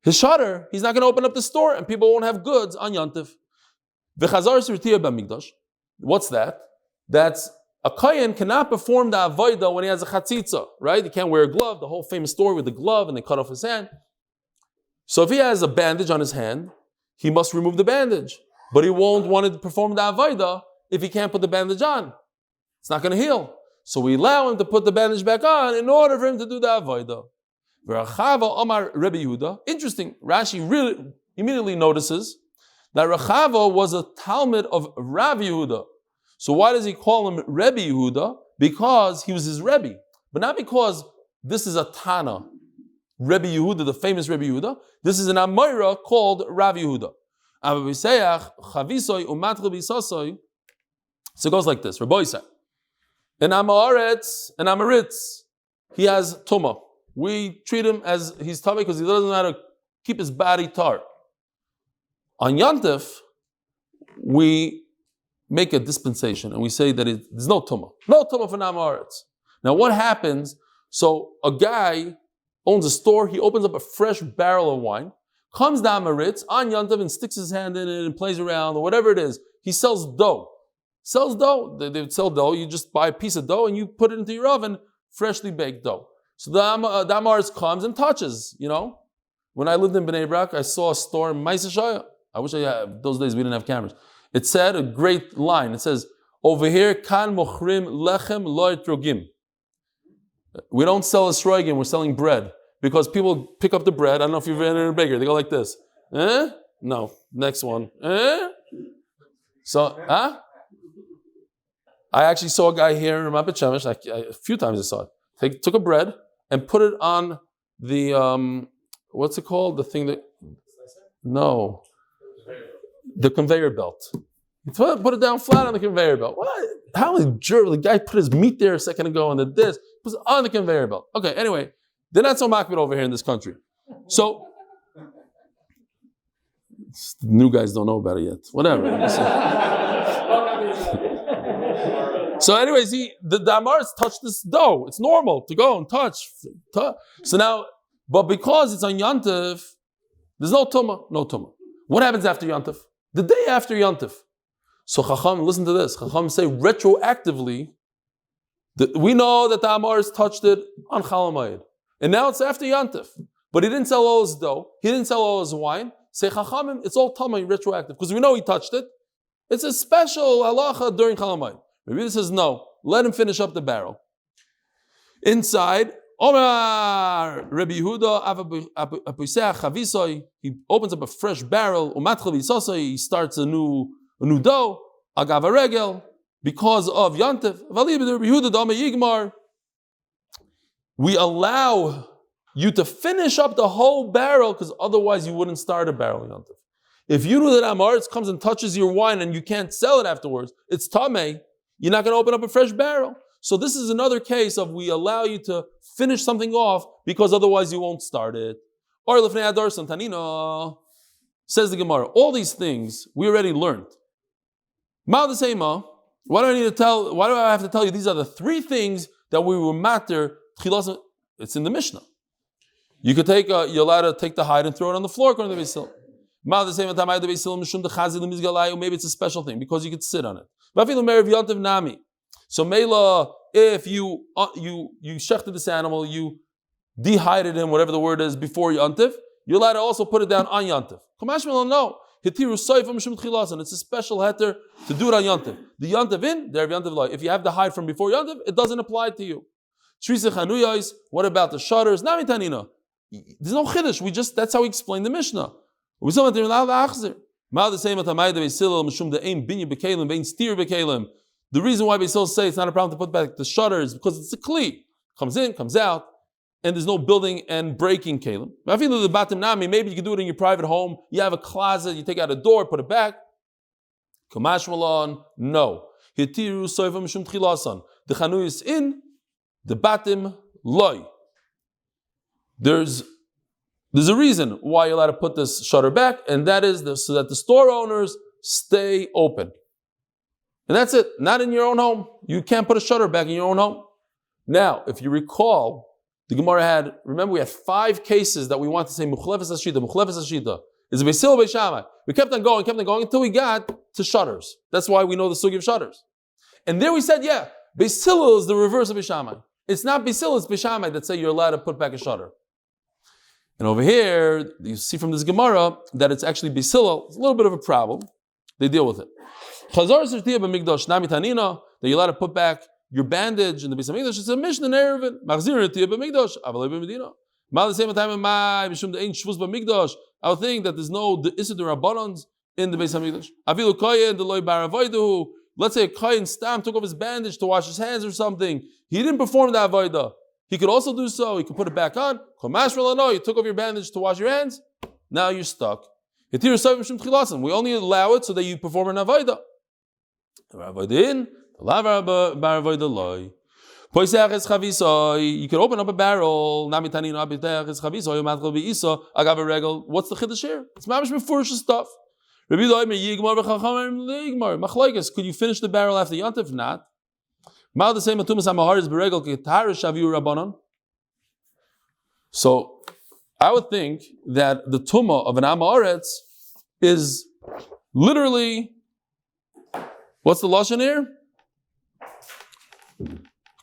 Speaker 1: shutter, he's not going to open up the store and people won't have goods on yontif. What's that? That's a kohen cannot perform the avodah when he has a chatzitza, right? He can't wear a glove, the whole famous story with the glove and they cut off his hand. So if he has a bandage on his hand, he must remove the bandage. But he won't want to perform the avodah if he can't put the bandage on. It's not going to heal. So we allow him to put the bandage back on in order for him to do the avodah. Interesting, Rashi really immediately notices that Rechava was a Talmud of Rav Yehuda. So why does he call him Rebbe Yehuda? Because he was his Rebbe. But not because this is a Tana. Rebbe Yehuda, the famous Rebbe Yehuda. This is an Amora called Rav Yehuda. So it goes like this. Rabbi said, in Amaretz and Amaritz, he has Tumah. We treat him as he's tummy because he doesn't know how to keep his body tar. On Yantif, we make a dispensation and we say that there's no Tumah. No Tumah for Amaretz. Now what happens? So a guy owns a store, he opens up a fresh barrel of wine, comes down Maritz on Yantav and sticks his hand in it and plays around or whatever it is. He sells dough. They would sell dough. You just buy a piece of dough and you put it into your oven, freshly baked dough. So the Amaris comes and touches, When I lived in Bnei Brak, I saw a store in Maisashaya. I wish I had, those days we didn't have cameras. It said a great line. It says, over here, kan mochrim lechem lo etrogim. We don't sell esrogim, we're selling bread. Because people pick up the bread. I don't know if you've been in a bakery. They go like this. No. Next one. So, I actually saw a guy here in Ramat Bet Shemesh. A few times I saw it. Took a bread and put it on the, what's it called? The thing that, no. The conveyor belt. Put it down flat on the conveyor belt. What? How is the guy put his meat there a second ago and puts it on the conveyor belt. Okay, anyway. They're not so makbid over here in this country. So, new guys don't know about it yet. Whatever. So anyways, the Amaris touched this dough. It's normal to go and touch. So now, but because it's on Yantiv, there's no tumah. What happens after Yantiv? The day after Yantiv. So Chacham, listen to this. Chacham say retroactively, we know that the Amaris touched it on Chalamayid. And now it's after Yantif. But he didn't sell all his dough. He didn't sell all his wine. Say Chachamim, it's all Talmud retroactive. Because we know he touched it. It's a special halacha during Chalamayim. Maybe this says no. Let him finish up the barrel. Inside, Omar Rabbi Yehuda Apuseach Chavisoi. He opens up a fresh barrel. Umat Chavisosoi. He starts a new dough. Agav Regel. Because of Yantif. Rabbi Yehuda Dama Yigmar. We allow you to finish up the whole barrel because otherwise you wouldn't start a barrel Yantif. If you know that Amaritz comes and touches your wine and you can't sell it afterwards, it's tamei. You're not going to open up a fresh barrel. So this is another case of we allow you to finish something off because otherwise you won't start it. Or Lefnei Adar Santanina says the Gemara. All these things we already learned. Ma'al Deseima. Why do I have to tell you these are the three things that we will matter? It's in the Mishnah. You're allowed to take the hide and throw it on the floor according to the Beis Hillel. Maybe it's a special thing because you could sit on it. So Mela, if you shechted this animal, you dehydrated him, whatever the word is, before Yantiv, you're allowed to also put it down on Yantiv. No. It's a special heter to do it on Yantiv. The Yantiv in, there Yantiv loy. If you have the hide from before Yantiv, it doesn't apply to you. What about the shutters? There's no chiddush. That's how we explain the Mishnah. The reason why Beis Hillel say it's not a problem to put back the shutters is because it's a kli. Comes in, comes out, and there's no building and breaking kelim. Maybe you can do it in your private home. You have a closet, you take out a door, put it back. Kamash malon, no. Hitiru soivam mishum tchilasan. The chanui is in, the batim loy. There's a reason why you're allowed to put this shutter back, and that is so that the store owners stay open. And that's it. Not in your own home. You can't put a shutter back in your own home. Now, if you recall, the Gemara remember we had 5 cases that we want to say Mukhlefes Hashita. It's a Beis Hillel, Beis Shammai. We kept on going until we got to shutters. That's why we know the sugi of shutters. And there we said, Beis Hillel is the reverse of Beis Shammai. It's not Beis Hillel, it's Beis Shammai that say you're allowed to put back a shutter. And over here, you see from this Gemara that it's actually Beis Hillel. It's a little bit of a problem. They deal with it. That you're allowed to put back your bandage in the Beis Hamikdash. It's a Mishnah in Erevin. I would think that there's no the Issur Rabbanans in the Beis Hamikdash. Let's say a Kohen Stam took off his bandage to wash his hands or something. He didn't perform the Avodah. He could also do so. He could put it back on. You took off your bandage to wash your hands. Now you're stuck. We only allow it so that you perform an Avodah. You could open up a barrel. What's the chiddush here? It's mamish mefurish stuff. Could you finish the barrel after Yantif? Not. So I would think that the tumah of an Am Haaretz is literally, what's the lashon here?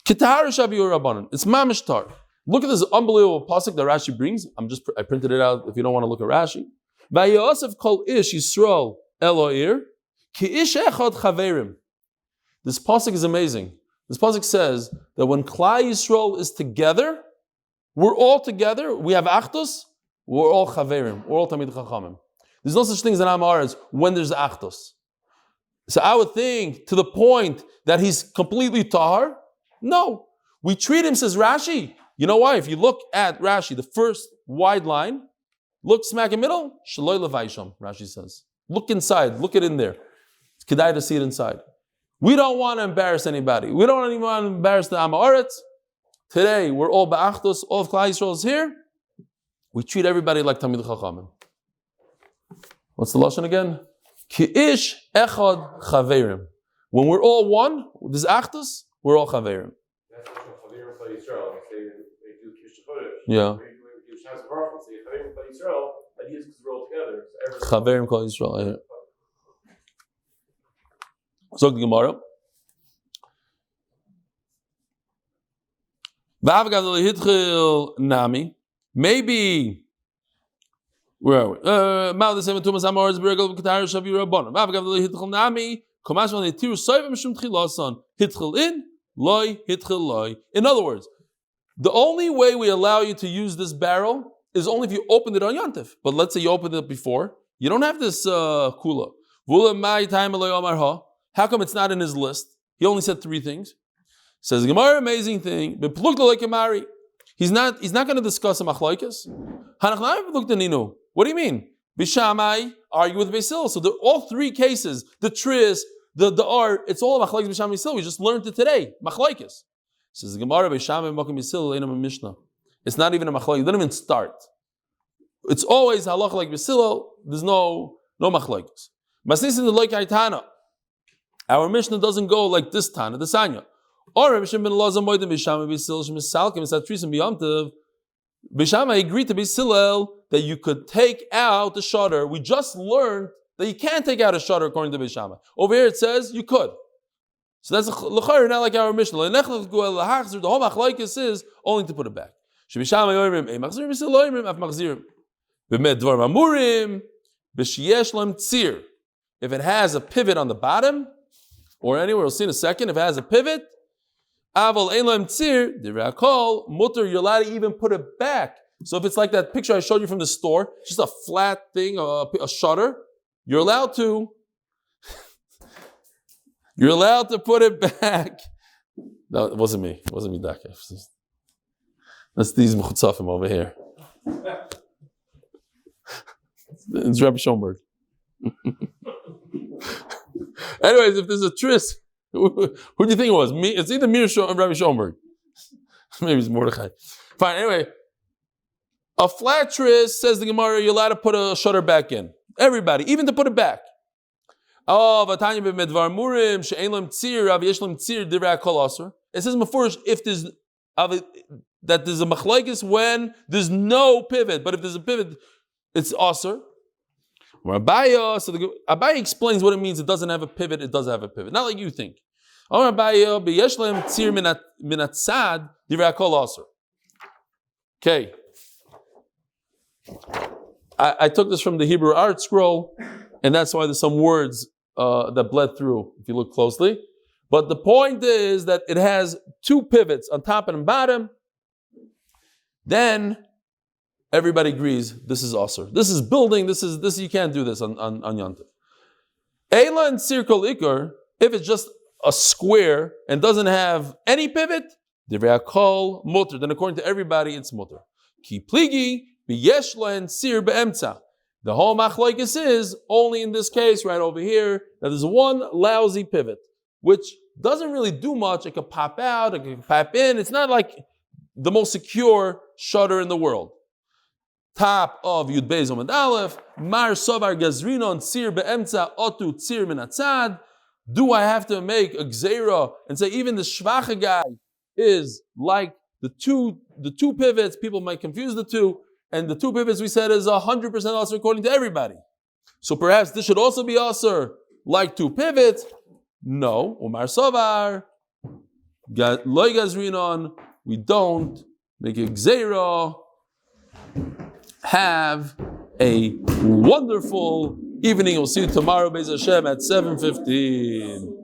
Speaker 1: Kitar Shaviur Rabbanan. It's mamish tar. Look at this unbelievable pasuk that Rashi brings. I printed it out if you don't want to look at Rashi. Vayosef kol ish Yisrael Eloir ki ish echad chaverim. This pasuk is amazing. This pasuk says that when Klal Yisrael is together, we're all together. We have achdus. We're all chaverim. We're all tamid chachamim. There's no such thing as an Am Haaretz when there's achdus. So I would think to the point that he's completely tahar. No, we treat him, says Rashi. You know why? If you look at Rashi, the first wide line, look smack in the middle, shaloi levaisham, Rashi says. Look inside, look it in there. It's kedai to see it inside. We don't want to embarrass anybody. We don't even want to embarrass the Am Haaretz. Today, we're all ba'achdus, all of Klal Yisrael is here. We treat everybody like Tamid Chachamim. What's the lashon again? Ki ish echad chaverim. When we're all one, this achdus, we're all chaverim. Yeah. Chaverim Klal Yisrael. So the Gemara. Maybe. Where are we? In other words, the only way we allow you to use this barrel is only if you opened it on Yontif. But let's say you opened it before. You don't have this kula. How come it's not in his list? He only said 3 things. Says Gemara, amazing thing. He's not going to discuss a machlokes. What do you mean? Bishamai argue with Beis Hillel. So all 3 cases, the tris, the art, it's all machlokes Bishamai Beis Hillel. We just learned it today. Machlokes. Says Gemara, Bishamai Makom Beis Hillel ain't a mishnah. It's not even a machlokes. You don't even start. It's always halacha like Beis Hillel. There's no machlokes. Masnisin the loik haitana. Our mishnah doesn't go like this Tana, the Sanya. Or Bishama agreed to Beis Hillel that you could take out the shutter. We just learned that you can't take out a shutter according to Bishama. Over here it says you could. So that's l'chayr, not like our Mishnah. The whole machlokes is only to put it back. If it has a pivot on the bottom, or anywhere, we'll see in a second, if it has a pivot, Aval Elam Tzir, Dirakol, Mutter, you're allowed to even put it back. So if it's like that picture I showed you from the store, just a flat thing, a shutter, you're allowed to put it back. No, it wasn't me. It wasn't me, Daka. That's these Mechutzafim over here. It's Rabbi Schoenberg. Anyways, if there's a tris, who do you think it was? Me? It's either me or Rabbi Schoenberg. Maybe it's Mordechai. Fine, anyway. A flat tris, says the Gemara, you're allowed to put a shutter back in. Everybody, even to put it back. Oh, Vatanya b'medvar murim, she'elam tzir, av yeshlam tzir, divrei kol aser. It says before if there's that there's a machlokes when there's no pivot, but if there's a pivot, it's aser. Abaye, so Abaye explains what it means. It doesn't have a pivot. It does have a pivot. Not like you think. Okay. I took this from the Hebrew art scroll, and that's why there's some words that bled through, if you look closely. But the point is that it has 2 pivots on top and bottom. Then everybody agrees this is asur. This is building. This you can't do this on Yontif. Eila and circle ikar, if it's just a square and doesn't have any pivot, divrei kol mutter. Then according to everybody, it's mutter. Ki pligi b'yeshla and sir be'emtza. The whole machlokes is only in this case right over here that there's one lousy pivot, which doesn't really do much. It could pop out. It could pop in. It's not like the most secure shutter in the world. Top of Yud Beis Amud Aleph, Mar Sovar Gazrinon Tzir Be'emtza Otu Tzir Minatzad. Do I have to make a gzeira and say even the shvacha guy is like the 2 the two pivots, people might confuse the two, and the two pivots we said is 100% asr according to everybody. So perhaps this should also be asr like two pivots. No, Umar Savar, Loi Gazrinon, we don't make a gzeira. Have a wonderful evening. We'll see you tomorrow, Beis Hashem, at 7:15.